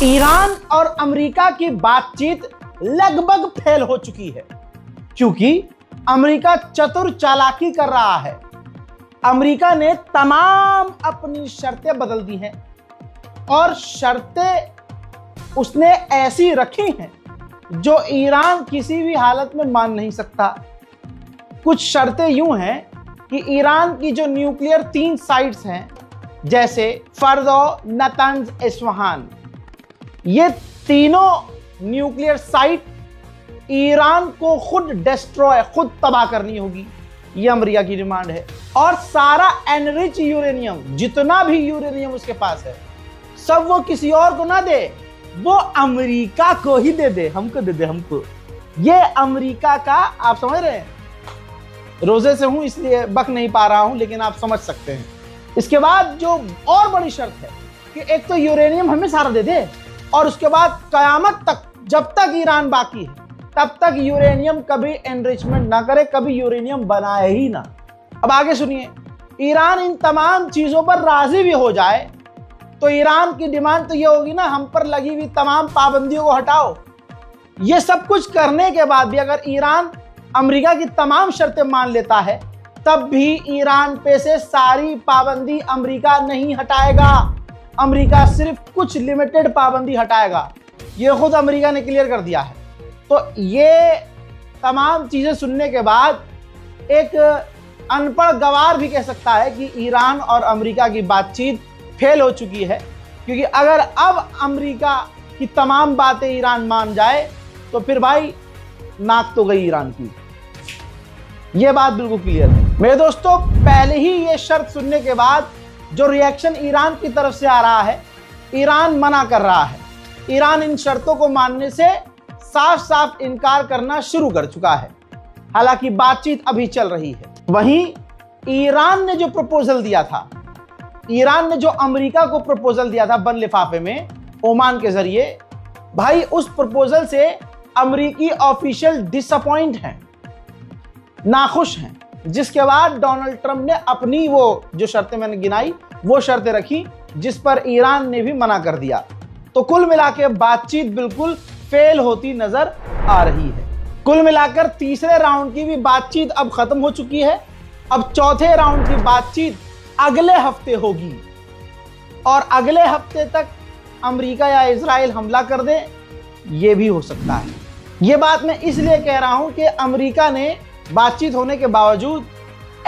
Iran और America की बातचीत लगभग फेल हो चुकी है, क्योंकि अमेरिका चतुर चालाकी कर रहा है। अमेरिका ने तमाम अपनी शर्तें बदल दी हैं और शर्तें उसने ऐसी रखी हैं जो ईरान किसी भी हालत में मान नहीं सकता। कुछ शर्तें यूं हैं कि ईरान की जो न्यूक्लियर 3 साइट्स हैं, जैसे फर्दो, नतंज, इस्फहान, ये तीनों न्यूक्लियर साइट ईरान को खुद डिस्ट्रॉय, खुद तबाह करनी होगी। ये अमेरिका की डिमांड है। और सारा एनरिच यूरेनियम, जितना भी यूरेनियम उसके पास है, सब वो किसी और को ना दे, वो अमेरिका को ही दे दे, हमको दे दे, हमको। ये अमेरिका का, आप समझ रहे हैं, रोजे से हूं इसलिए बक नहीं पा रहा हूं, लेकिन आप समझ सकते हैं। इसके बाद जो और बड़ी शर्त है कि एक तो यूरेनियम हमें सारा दे दे, और उसके बाद कयामत तक, जब तक ईरान बाकी है, तब तक यूरेनियम कभी एनरिचमेंट ना करे, कभी यूरेनियम बनाए ही ना। अब आगे सुनिए, ईरान इन तमाम चीजों पर राजी भी हो जाए तो ईरान की डिमांड तो ये होगी ना, हम पर लगी हुई तमाम पाबंदियों को हटाओ। ये सब कुछ करने के बाद भी अगर ईरान अमेरिका की तमाम शर्तें मान लेता है, तब भी ईरान पे से सारी पाबंदी अमेरिका नहीं हटाएगा। अमेरिका सिर्फ कुछ लिमिटेड पाबंदी हटाएगा। ये खुद अमेरिका ने क्लियर कर दिया है। तो ये तमाम चीजें सुनने के बाद एक अनपढ़ गवार भी कह सकता है कि ईरान और अमेरिका की बातचीत फेल हो चुकी है, क्योंकि अगर अब अमेरिका की तमाम बातें ईरान मान जाए तो फिर भाई नाक तो गई ईरान की। यह बात बिल्कुल क्लियर है मेरे दोस्तों। पहले ही ये शर्त सुनने के बाद जो रिएक्शन ईरान की तरफ से आ रहा है, ईरान मना कर रहा है। ईरान इन शर्तों को मानने से साफ साफ इनकार करना शुरू कर चुका है। हालांकि बातचीत अभी चल रही है। वहीं ईरान ने जो प्रपोजल दिया था, ईरान ने जो अमेरिका को प्रपोजल दिया था बंद लिफाफे में ओमान के जरिए, भाई उस प्रपोजल से अमेरिकी ऑफिशियल डिसअपॉइंट हैं, नाखुश हैं। जिसके बाद डोनाल्ड ट्रंप ने अपनी वो जो शर्तें मैंने गिनाई, वो शर्तें रखी, जिस पर ईरान ने भी मना कर दिया। तो कुल मिलाकर बातचीत बिल्कुल फेल होती नजर आ रही है। कुल मिलाकर तीसरे राउंड की भी बातचीत अब खत्म हो चुकी है। अब चौथे राउंड की बातचीत अगले हफ्ते होगी, और अगले हफ्ते तक अमेरिका या इजराइल हमला कर दे, ये भी हो सकता है। ये बात मैं इसलिए कह रहा हूं कि अमेरिका ने बातचीत होने के बावजूद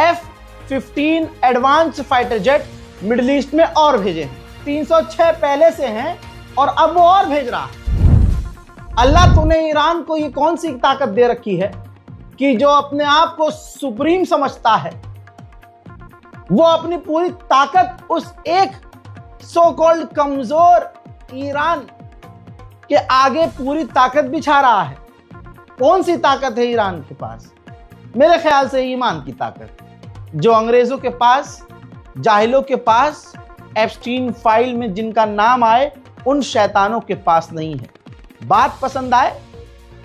F-15 advance fighter jet middle east में और भेजे हैं। 306 पहले से हैं और अब वो और भेज रहा है। अल्लाह तूने ईरान को ये कौन सी ताकत दे रखी है कि जो अपने आप को सुप्रीम समझता है, वो अपनी पूरी ताकत उस एक सो कॉल्ड कमजोर ईरान के आगे पूरी ताकत बिछा रहा है। कौन सी ताकत है ईरान के पास? मेरे ख्याल से ईमान की ताकत, जो अंग्रेजों के पास, जाहिलों के पास, एप्स्टीन फाइल में जिनका नाम आए, उन शैतानों के पास नहीं है। बात पसंद आए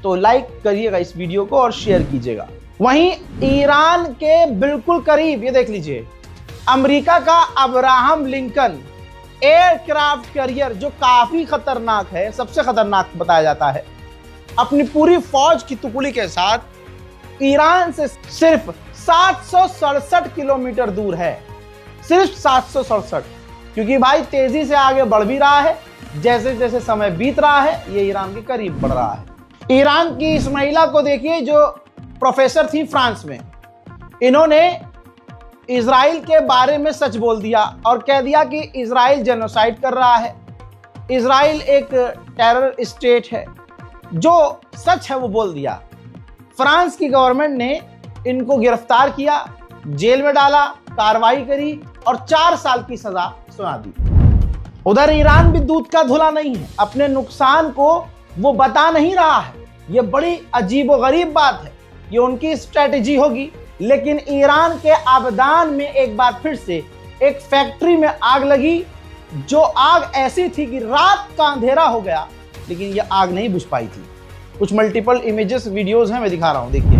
तो लाइक करिएगा इस वीडियो को और शेयर कीजिएगा। वहीं ईरान के बिल्कुल करीब, ये देख लीजिए, अमेरिका का अब्राहम लिंकन एयरक्राफ्ट कैरियर, जो काफी खतरनाक है, सबसे खतरनाक बताया जाता है, अपनी पूरी फौज की टुकड़ी के साथ ईरान से सिर्फ 767 किलोमीटर दूर है। सिर्फ 767, क्योंकि भाई तेजी से आगे बढ़ भी रहा है। जैसे जैसे समय बीत रहा है, ये ईरान के करीब बढ़ रहा है। ईरान की इस महिला को देखिए, जो प्रोफेसर थी फ्रांस में। इन्होंने इजराइल के बारे में सच बोल दिया और कह दिया कि इजराइल जेनोसाइड कर रहा है, इजराइल एक टेरर स्टेट है। जो सच है वो बोल दिया। फ्रांस की गवर्नमेंट ने इनको गिरफ्तार किया, जेल में डाला, कार्रवाई करी और 4 साल की सजा सुना दी। उधर ईरान भी दूध का धुला नहीं है, अपने नुकसान को वो बता नहीं रहा है। ये बड़ी अजीबोगरीब बात है, ये उनकी स्ट्रेटेजी होगी। लेकिन ईरान के आबदान में एक बार फिर से एक फैक्ट्री में आग लगी, जो आग ऐसी थी कि रात का अंधेरा हो गया, लेकिन ये आग नहीं बुझ पाई थी। कुछ मल्टीपल इमेजेस, वीडियोस हैं, मैं दिखा रहा हूं, देखिए।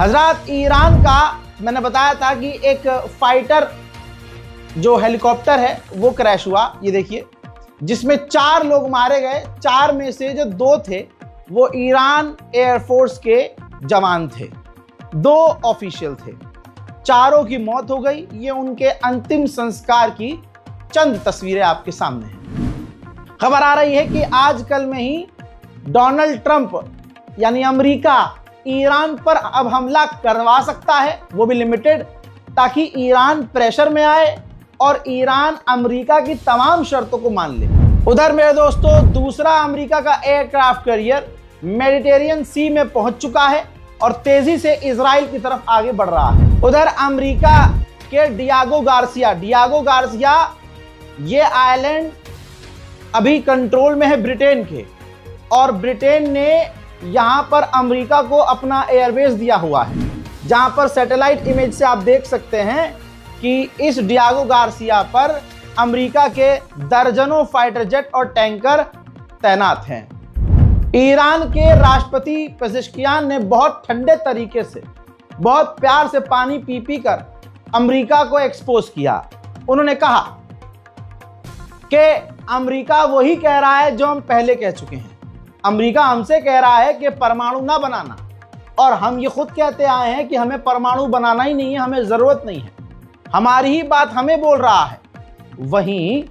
हजरत, ईरान का मैंने बताया था कि एक फाइटर जो हेलीकॉप्टर है वो क्रैश हुआ, ये देखिए, जिसमें 4 लोग मारे गए। 4 में से जो 2 थे वो ईरान एयरफोर्स के जवान थे, 2 ऑफिशियल थे। चारों की मौत हो गई। ये उनके अंतिम संस्कार की चंद तस्वीरें आपके सामने हैं। खबर आ रही है कि आजकल में ही डोनाल्ड ट्रंप यानी अमेरिका ईरान पर अब हमला करवा सकता है, वो भी लिमिटेड, ताकि ईरान प्रेशर में आए और ईरान अमेरिका की तमाम शर्तों को मान ले। उधर मेरे दोस्तों, दूसरा अमेरिका का एयरक्राफ्ट कैरियर मेडिटेरियन सी में पहुंच चुका है और तेजी से इजराइल की तरफ आगे बढ़ रहा है। उधर अमेरिका के डियागो गार्सिया ये आइलैंड अभी कंट्रोल में है ब्रिटेन के, और ब्रिटेन ने यहां पर अमेरिका को अपना एयरबेस दिया हुआ है, जहां पर सैटेलाइट इमेज से आप देख सकते हैं कि इस डियागो गार्सिया पर अमेरिका के दर्जनों फाइटर जेट और टैंकर तैनात हैं। ईरान के राष्ट्रपति पेजेश्कियान ने बहुत ठंडे तरीके से, बहुत प्यार से पानी पी पी कर अमेरिका को एक्सपोज किया। उन्होंने कहा कि अमेरिका वही कह रहा है जो हम पहले कह चुके हैं। अमेरिका हमसे कह रहा है कि परमाणु ना बनाना, और हम ये खुद कहते आए हैं कि हमें परमाणु बनाना ही नहीं है, हमें जरूरत नहीं है। हमारी ही बात हमें बोल रहा है। वहीं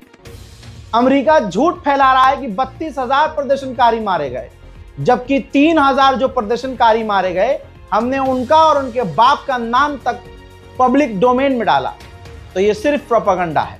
अमेरिका झूठ फैला रहा है कि 32,000 प्रदर्शनकारी मारे गए, जबकि 3,000 जो प्रदर्शनकारी मारे गए, हमने उनका और उनके बाप का नाम तक पब्लिक डोमेन में डाला। तो ये सिर्फ प्रोपेगेंडा है।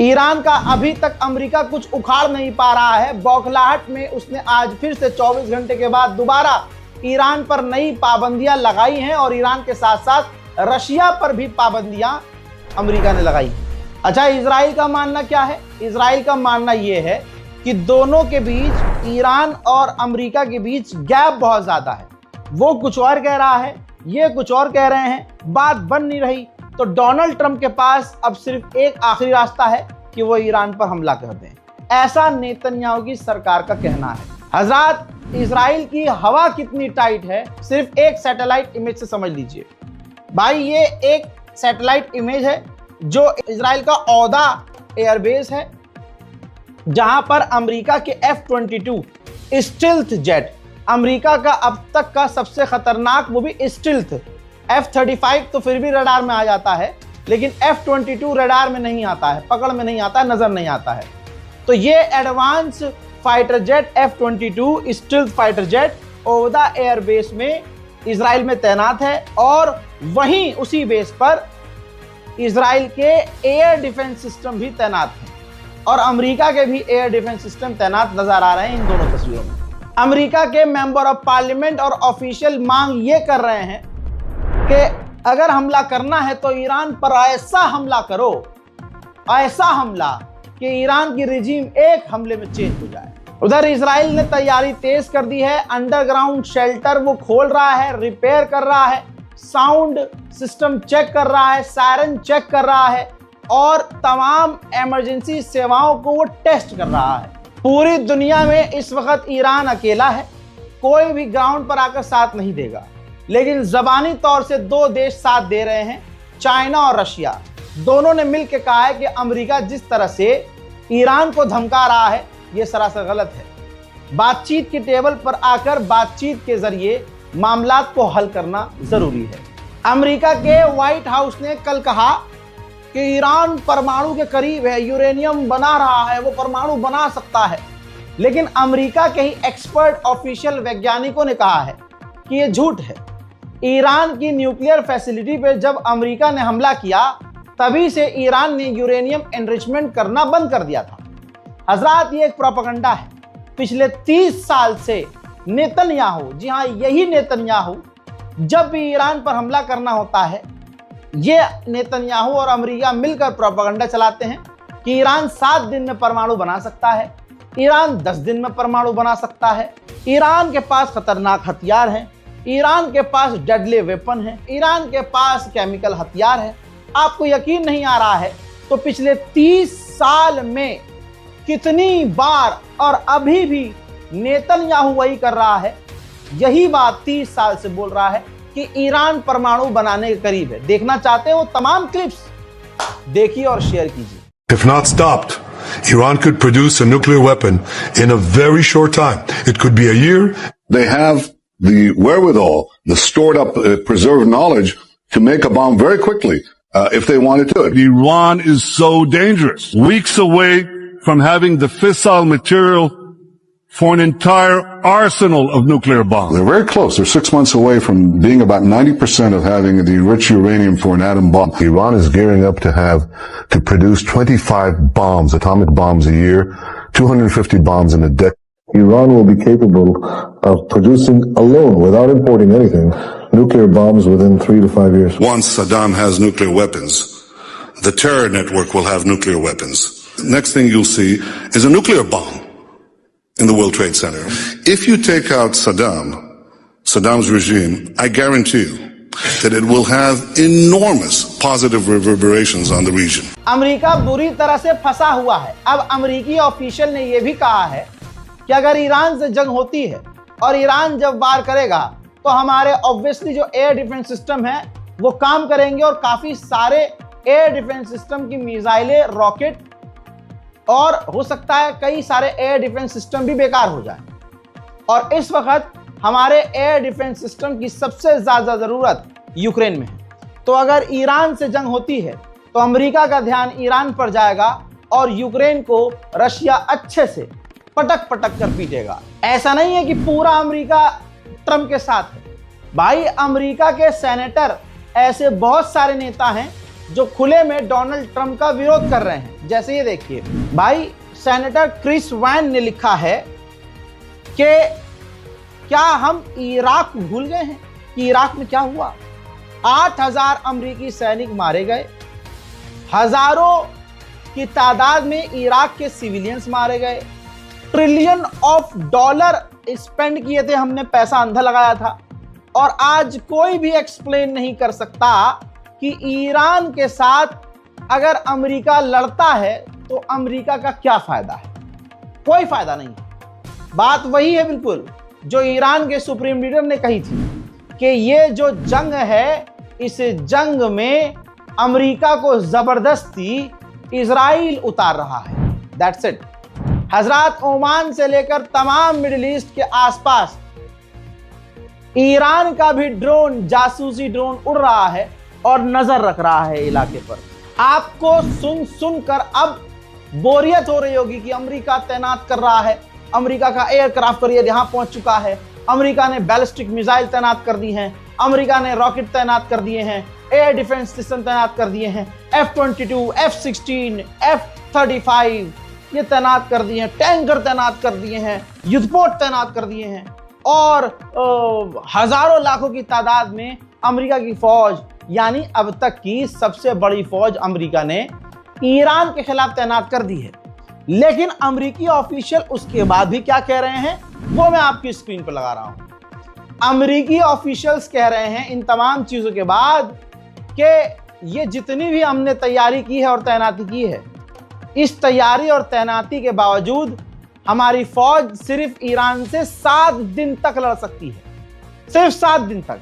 ईरान का अभी तक अमेरिका कुछ उखाड़ नहीं पा रहा है। बौखलाहट में उसने आज फिर से 24 घंटे के बाद दोबारा ईरान पर नई पाबंदियां लगाई हैं, और ईरान के साथ साथ रशिया पर भी पाबंदियां अमेरिका ने लगाई। अच्छा, इजराइल का मानना क्या है? इजराइल का मानना यह है कि दोनों के बीच, ईरान और अमेरिका के बीच गैप बहुत ज्यादा है। वो कुछ और कह रहा है, ये कुछ और कह रहे हैं, बात बन नहीं रही। तो डोनाल्ड ट्रंप के पास अब सिर्फ एक आखिरी रास्ता है कि वो ईरान पर हमला कर दें, ऐसा नेतन्याहू की सरकार का कहना है। हजरात, इजराइल की हवा कितनी टाइट है सिर्फ एक सैटेलाइट इमेज से समझ लीजिए। भाई, ये एक सैटेलाइट इमेज है जो इजराइल का औदा एयरबेस है, जहां पर अमेरिका के F-22 स्टिल्थ जेट, अमेरिका का अब तक का सबसे खतरनाक, वो भी स्टिल्थ। F-35 तो फिर भी रडार में आ जाता है, लेकिन F-22 रडार में नहीं आता है, पकड़ में नहीं आता है, नजर नहीं आता है। तो ये advance fighter jet F-22 stealth fighter jet Ovda airbase में इजराइल में तैनात है, और वहीं उसी बेस पर इजराइल के एयर डिफेंस सिस्टम भी तैनात हैं, और अमेरिका के भी एयर डिफेंस सिस्टम तैनात नजर आ रहे हैं इन दोनों तस्वीरों में। अमेरिका के मेंबर ऑफ पार्लियामेंट और ऑफिशियल मांग ये कर रहे हैं कि अगर हमला करना है तो ईरान पर ऐसा हमला करो, ऐसा हमला कि ईरान की रिजीम एक हमले में चेंज हो जाए। उधर इजराइल ने तैयारी तेज कर दी है। अंडरग्राउंड शेल्टर वो खोल रहा है, रिपेयर कर रहा है, साउंड सिस्टम चेक कर रहा है, सायरन चेक कर रहा है और तमाम इमरजेंसी सेवाओं को वो टेस्ट कर रहा है। पूरी दुनिया में इस वक्त ईरान अकेला है, कोई भी ग्राउंड पर आकर साथ नहीं देगा, लेकिन जबानी तौर से दो देश साथ दे रहे हैं, चाइना और रशिया। दोनों ने मिलकर कहा है कि अमेरिका जिस तरह से ईरान को धमका रहा है यह सरासर गलत है। बातचीत की टेबल पर आकर बातचीत के जरिए मामलात को हल करना जरूरी है। अमेरिका के व्हाइट हाउस ने कल कहा कि ईरान परमाणु के करीब है, यूरेनियम बना रहा है, वो परमाणु बना सकता है। लेकिन अमेरिका के ही एक्सपर्ट ऑफिशियल वैज्ञानिकों ने कहा है कि यह झूठ है। ईरान की न्यूक्लियर फैसिलिटी पर जब अमेरिका ने हमला किया तभी से ईरान ने यूरेनियम एनरिचमेंट करना बंद कर दिया था। हजरात, ये एक प्रोपेगेंडा है। पिछले 30 साल से नेतन्याहू, जी हाँ यही नेतन्याहू, जब भी ईरान पर हमला करना होता है ये नेतन्याहू और अमेरिका मिलकर प्रोपेगेंडा चलाते हैं कि ईरान 7 दिन में परमाणु बना सकता है, ईरान 10 दिन में परमाणु बना सकता है, ईरान के पास खतरनाक हथियार हैं, ईरान के पास डेडली वेपन है, ईरान के पास केमिकल हथियार है। आपको यकीन नहीं आ रहा है तो पिछले 30 साल में कितनी बार और अभी भी नेतन्याहू वही कर रहा है, यही बात 30 साल से बोल रहा है कि ईरान परमाणु बनाने के करीब है। देखना चाहते हो तमाम क्लिप्स देखिए और शेयर कीजिए। If not stopped, Iran could produce a nuclear weapon in a very short time. It could be a year. They have the wherewithal, the stored up, preserved knowledge to make a bomb very quickly if they wanted to. Iran is so dangerous. Weeks away from having the fissile material for an entire arsenal of nuclear bombs. They're very close. They're 6 months away from being about 90% of having the enriched uranium for an atom bomb. Iran is gearing up to produce 25 bombs, atomic bombs a year, 250 bombs in a decade. Iran will be capable of producing alone, without importing anything, nuclear bombs within 3 to 5 years. Once Saddam has nuclear weapons, the terror network will have nuclear weapons. Next thing you'll see is a nuclear bomb in the World Trade Center. If you take out Saddam's regime, I guarantee you that it will have enormous positive reverberations on the region. America बुरी तरह से फंसा हुआ है। अब अमेरिकी official ने यह भी कहा है कि अगर ईरान से जंग होती है और ईरान जब वार करेगा तो हमारे ऑब्वियसली जो एयर डिफेंस सिस्टम है वो काम करेंगे और काफी सारे एयर डिफेंस सिस्टम की मिसाइलें, रॉकेट और हो सकता है कई सारे एयर डिफेंस सिस्टम भी बेकार हो जाए। और इस वक्त हमारे एयर डिफेंस सिस्टम की सबसे ज्यादा जरूरत यूक्रेन में है। तो अगर ईरान से जंग होती है तो अमेरिका का ध्यान ईरान पर जाएगा और यूक्रेन को रशिया अच्छे से पटक पटक कर पीटेगा। ऐसा नहीं है कि पूरा अमेरिका ट्रंप के साथ है। भाई, अमेरिका के सेनेटर ऐसे बहुत सारे नेता हैं जो खुले में डोनाल्ड ट्रंप का विरोध कर रहे हैं। जैसे ये देखिए भाई, सेनेटर क्रिस वैन ने लिखा है कि क्या हम इराक भूल गए हैं कि इराक में क्या हुआ। 8000 अमेरिकी सैनिक मारे गए, हजारों की तादाद में इराक के सिविलियंस मारे गए, ट्रिलियन ऑफ डॉलर स्पेंड किए थे हमने, पैसा अंधा लगाया था। और आज कोई भी एक्सप्लेन नहीं कर सकता कि ईरान के साथ अगर अमेरिका लड़ता है तो अमेरिका का क्या फायदा है। कोई फायदा नहीं। बात वही है बिल्कुल जो ईरान के सुप्रीम लीडर ने कही थी कि ये जो जंग है, इस जंग में अमेरिका को जबरदस्ती इजराइल उतार रहा है। That's it. हजरात, ओमान से लेकर तमाम मिडिल ईस्ट के आसपास ईरान का भी ड्रोन, जासूसी ड्रोन उड़ रहा है और नजर रख रहा है इलाके पर। आपको सुन सुनकर अब बोरियत हो रही होगी कि अमेरिका तैनात कर रहा है, अमेरिका का एयरक्राफ्ट कैरियर यहां पहुंच चुका है, अमेरिका ने बैलिस्टिक मिसाइल तैनात कर दी हैं, अमेरिका ने रॉकेट तैनात कर दिए हैं, एयर डिफेंस सिस्टम तैनात कर दिए हैं, F-22, F-16, F-35 ये तैनात कर दिए हैं, टैंकर तैनात कर दिए हैं, युद्धपोत तैनात कर दिए हैं और हजारों लाखों की तादाद में अमेरिका की फौज, यानी अब तक की सबसे बड़ी फौज अमेरिका ने ईरान के खिलाफ तैनात कर दी है। लेकिन अमेरिकी ऑफिशियल उसके बाद भी क्या कह रहे हैं वो मैं आपकी स्क्रीन पर लगा रहा हूं। अमेरिकी ऑफिशियल्स कह रहे हैं इन तमाम चीजों के बाद कि ये जितनी भी हमने तैयारी की है और तैनाती की है, इस तैयारी और तैनाती के बावजूद हमारी फौज सिर्फ ईरान से 7 दिन तक लड़ सकती है, सिर्फ 7 दिन तक,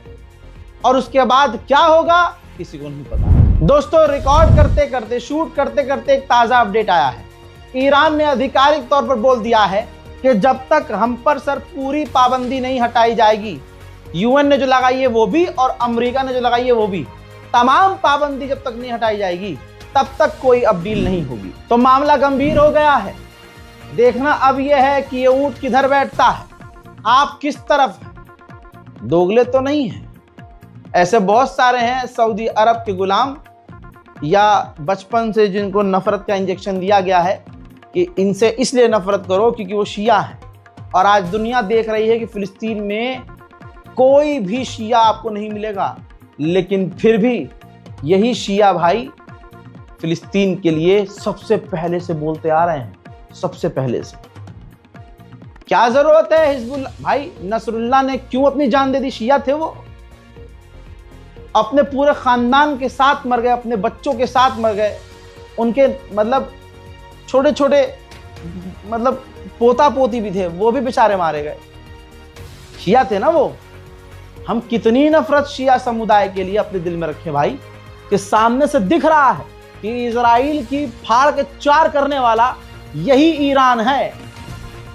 और उसके बाद क्या होगा किसी को नहीं पता। दोस्तों, रिकॉर्ड करते करते, शूट करते करते एक ताजा अपडेट आया है। ईरान ने आधिकारिक तौर पर बोल दिया है कि जब तक हम पर सर पूरी पाबंदी नहीं हटाई जाएगी, यूएन ने जो लगाई है वो भी और अमेरिका ने जो लगाई है वो भी, तमाम पाबंदी जब तक नहीं हटाई जाएगी तब तक कोई अब डील नहीं होगी। तो मामला गंभीर हो गया है। देखना अब यह है कि ये ऊंट किधर बैठता है, आप किस तरफ हैं। दोगले तो नहीं है, ऐसे बहुत सारे हैं सऊदी अरब के गुलाम या बचपन से जिनको नफरत का इंजेक्शन दिया गया है कि इनसे इसलिए नफरत करो क्योंकि वो शिया है। और आज दुनिया देख रही है कि फिलिस्तीन में कोई भी शिया आपको नहीं मिलेगा, लेकिन फिर भी यही शिया भाई फिलिस्तीन के लिए सबसे पहले से बोलते आ रहे हैं, सबसे पहले से। क्या जरूरत है हिजबुल्ला भाई, नसरुल्लाह ने क्यों अपनी जान दे दी? शिया थे वो, अपने पूरे खानदान के साथ मर गए, अपने बच्चों के साथ मर गए, उनके मतलब छोटे छोटे मतलब पोता पोती भी थे, वो भी बेचारे मारे गए। शिया थे ना वो। हम कितनी नफरत शिया समुदाय के लिए अपने दिल में रखे भाई, कि सामने से दिख रहा है कि इजराइल की फाड़ के चार करने वाला यही ईरान है।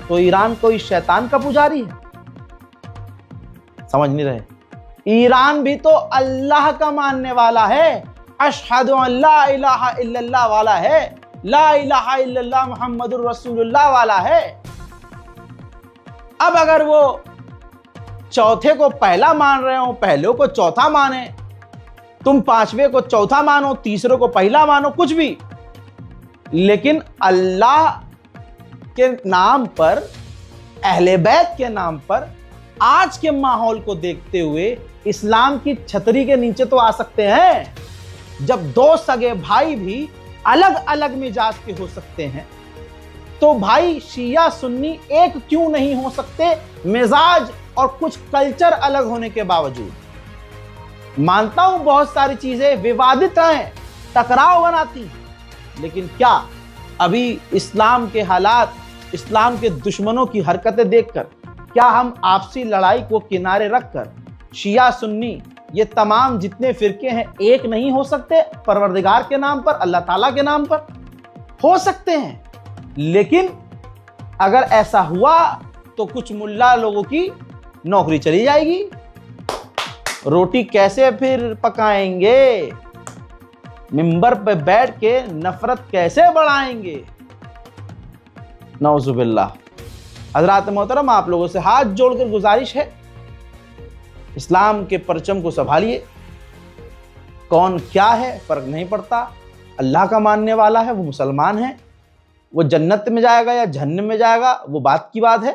तो ईरान कोई शैतान का पुजारी है? समझ नहीं रहे। ईरान भी तो अल्लाह का मानने वाला है, अशहदु अल्ला इलाहा इल्लल्लाह वाला है, ला इलाहा इल्लल्लाह मुहम्मदुर रसूलुल्लाह वाला है। अब अगर वो चौथे को पहला मान रहे हो, पहले को चौथा माने, तुम पांचवे को चौथा मानो, तीसरे को पहला मानो, कुछ भी, लेकिन अल्लाह के नाम पर, अहले बैत के नाम पर, आज के माहौल को देखते हुए इस्लाम की छतरी के नीचे तो आ सकते हैं। जब दो सगे भाई भी अलग अलग मिजाज के हो सकते हैं, तो भाई शिया सुन्नी एक क्यों नहीं हो सकते, मिजाज और कुछ कल्चर अलग होने के बावजूद। मानता हूं बहुत सारी चीजें विवादित हैं, टकराव बनाती हैं, लेकिन क्या अभी इस्लाम के हालात, इस्लाम के दुश्मनों की हरकतें देखकर क्या हम आपसी लड़ाई को किनारे रखकर शिया सुन्नी ये तमाम जितने फिरके हैं एक नहीं हो सकते? परवरदिगार के नाम पर, अल्लाह ताला के नाम पर हो सकते हैं, लेकिन अगर ऐसा हुआ तो कुछ मुल्ला लोगों की नौकरी चली जाएगी। रोटी कैसे फिर पकाएंगे? मिंबर पे बैठ के नफरत कैसे बढ़ाएंगे? नौजुबिल्लाह। हजरात मोहतरम, आप लोगों से हाथ जोड़कर गुजारिश है, इस्लाम के परचम को संभालिए। कौन क्या है फर्क नहीं पड़ता, अल्लाह का मानने वाला है वो मुसलमान है, वो जन्नत में जाएगा या जहन्नम में जाएगा वो बात की बात है।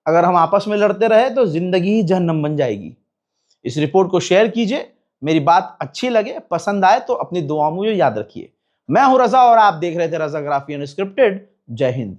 अगर हम आपस में लड़ते रहे तो जिंदगी ही जहन्नम बन जाएगी। इस रिपोर्ट को शेयर कीजिए, मेरी बात अच्छी लगे, पसंद आए तो अपनी दुआओं में याद रखिए। मैं हूं रजा और आप देख रहे थे रजाग्राफी अनस्क्रिप्टेड। जय हिंद।